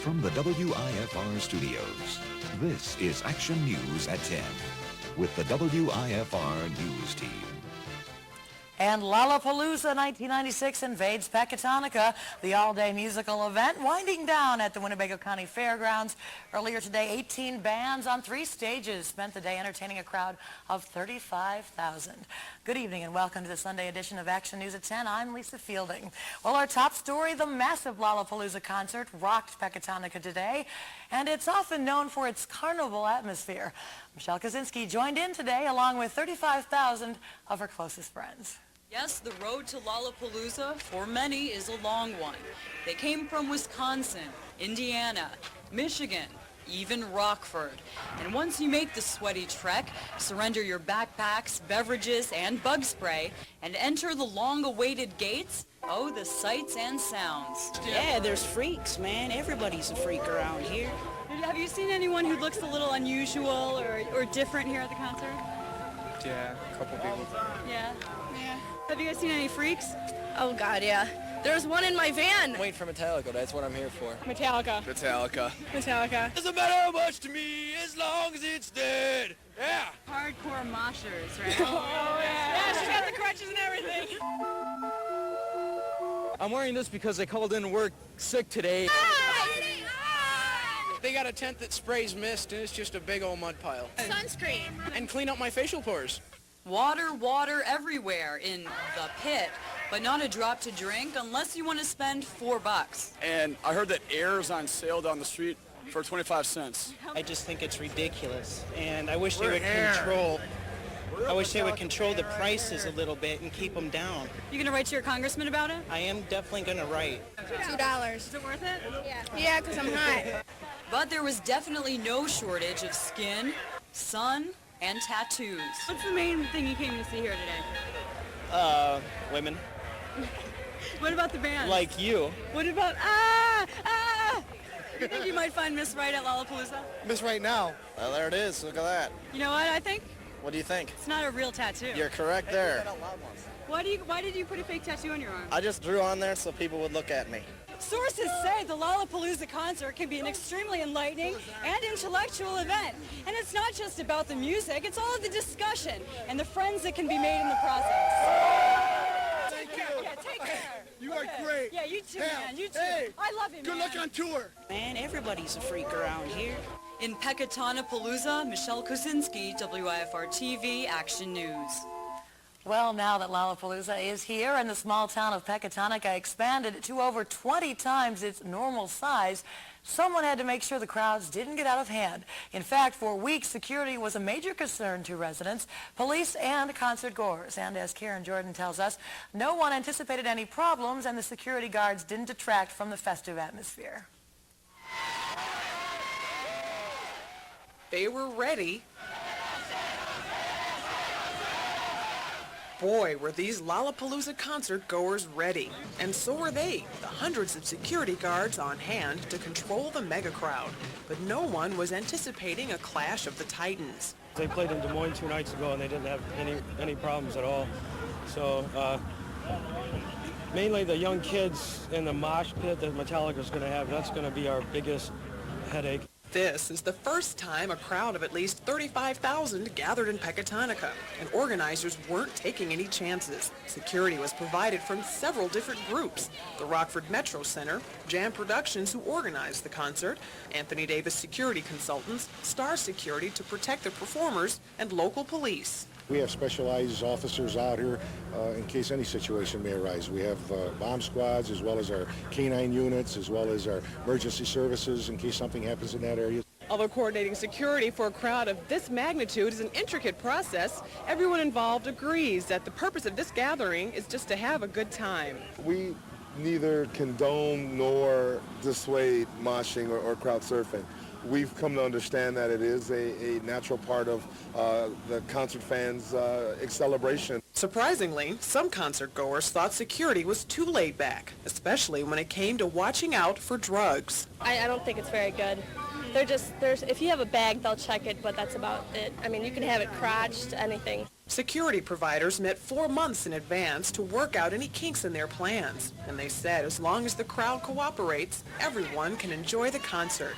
From the WIFR studios, this is Action News at 10 with the WIFR News Team. And Lollapalooza 1996 invades Pecatonica, the all-day musical event winding down at the Winnebago County Fairgrounds. Earlier today, 18 bands on 3 stages spent the day entertaining a crowd of 35,000. Good evening and welcome to the Sunday edition of Action News at 10. I'm Lisa Fielding. Well, our top story, the massive Lollapalooza concert rocked Pecatonica today, and it's often known for its carnival atmosphere. Michelle Kaczynski joined in today along with 35,000 of her closest friends. Yes, the road to Lollapalooza, for many, is a long one. They came from Wisconsin, Indiana, Michigan, even Rockford. And once you make the sweaty trek, surrender your backpacks, beverages, and bug spray, and enter the long-awaited gates, oh, the sights and sounds. Yeah, there's freaks, man. Everybody's a freak around here. Have you seen anyone who looks a little unusual or different here at the concert? Yeah, a couple people. Yeah? Yeah. Have you guys seen any freaks? Oh, God, yeah. There's one in my van. Wait for Metallica, that's what I'm here for. Metallica. Doesn't matter how much to me, as long as it's dead. Yeah. Hardcore moshers, right? Oh, yeah. Yeah, she's got the crutches and everything. I'm wearing this because I called in work sick today. They got a tent that sprays mist, and it's just a big old mud pile. Sunscreen. And clean up my facial pores. Water everywhere in the pit, but not a drop to drink unless you want to spend $4. And I heard that air is on sale down the street for 25 cents. I just think it's ridiculous, and I wish they would control. I wish they would control the prices a little bit and keep them down. You gonna write to your congressman about it? I am definitely going to write. $2. Is it worth it? Yeah, because I'm hot. But there was definitely no shortage of skin, sun, and tattoos. What's the main thing you came to see here today? Women. What about the band? Like you. What about You think you might find Miss Right at Lollapalooza? Miss right now. Well, there it is. Look at that. You know what I think? What do you think? It's not a real tattoo. You're correct there. Why did you put a fake tattoo on your arm? I just drew on there so people would look at me. Sources say the Lollapalooza concert can be an extremely enlightening and intellectual event. And it's not just about the music, it's all of the discussion and the friends that can be made in the process. Thank you. Yeah, take care. You are great. Yeah, you too, man. You too. Hey, I love you, man. good luck on tour. Man, everybody's a freak around here. In Pecatonica, Michelle Kaczynski, WIFR TV, Action News. Well, now that Lollapalooza is here and the small town of Pecatonica expanded to over 20 times its normal size, someone had to make sure the crowds didn't get out of hand. In fact, for weeks, security was a major concern to residents, police, and concert goers. And as Karen Jordan tells us, no one anticipated any problems, and the security guards didn't detract from the festive atmosphere. They were ready. Boy, were these Lollapalooza concert goers ready. And so were they, the hundreds of security guards on hand to control the mega crowd. But no one was anticipating a clash of the titans. They played in Des Moines 2 nights ago and they didn't have any problems at all. So mainly the young kids in the mosh pit that Metallica's going to have, that's going to be our biggest headache. This is the first time a crowd of at least 35,000 gathered in Pecatonica, and organizers weren't taking any chances. Security was provided from several different groups: the Rockford Metro Center, Jam Productions, who organized the concert, Anthony Davis Security Consultants, Star Security to protect the performers, and local police. We have specialized officers out here in case any situation may arise. We have bomb squads, as well as our canine units, as well as our emergency services in case something happens in that area. Although coordinating security for a crowd of this magnitude is an intricate process, everyone involved agrees that the purpose of this gathering is just to have a good time. We neither condone nor dissuade moshing or crowd surfing. We've come to understand that it is a natural part of the concert fans' celebration. Surprisingly, some concert goers thought security was too laid back, especially when it came to watching out for drugs. I don't think it's very good. if you have a bag, they'll check it, but that's about it. I mean, you can have it crotched, anything. Security providers met 4 months in advance to work out any kinks in their plans. And they said as long as the crowd cooperates, everyone can enjoy the concert.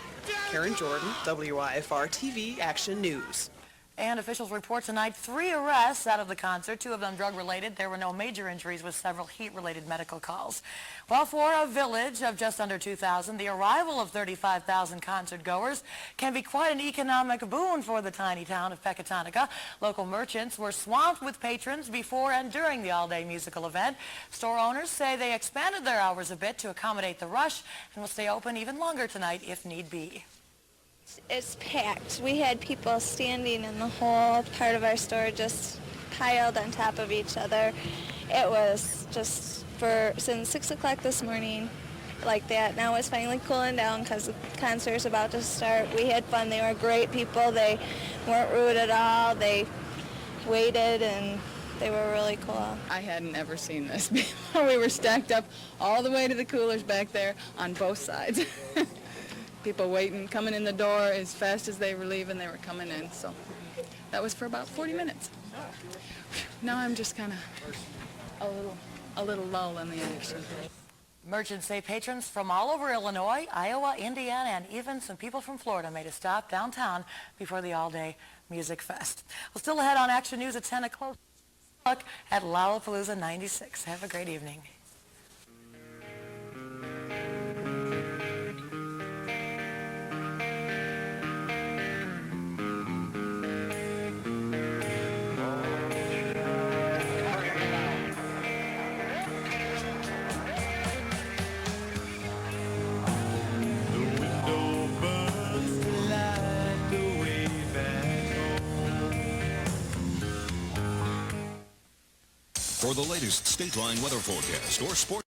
Karen Jordan, WIFR TV Action News. And officials report tonight 3 arrests out of the concert, 2 of them drug-related. There were no major injuries with several heat-related medical calls. Well, for a village of just under 2,000, the arrival of 35,000 concert-goers can be quite an economic boon for the tiny town of Pecatonica. Local merchants were swamped with patrons before and during the all-day musical event. Store owners say they expanded their hours a bit to accommodate the rush and will stay open even longer tonight if need be. It's packed. We had people standing in the whole part of our store just piled on top of each other. It was just since 6 o'clock this morning like that. Now it's finally cooling down because the concert's about to start. We had fun. They were great people. They weren't rude at all. They waited and they were really cool. I hadn't ever seen this before. We were stacked up all the way to the coolers back there on both sides. People waiting, coming in the door as fast as they were leaving, they were coming in. So that was for about 40 minutes. Now I'm just kind of a little lull in the action. Merchants say patrons from all over Illinois, Iowa, Indiana, and even some people from Florida made a stop downtown before the all-day music fest. Well, still ahead on Action News at 10 o'clock, look at Lollapalooza 96. Have a great evening. For the latest State Line weather forecast or sports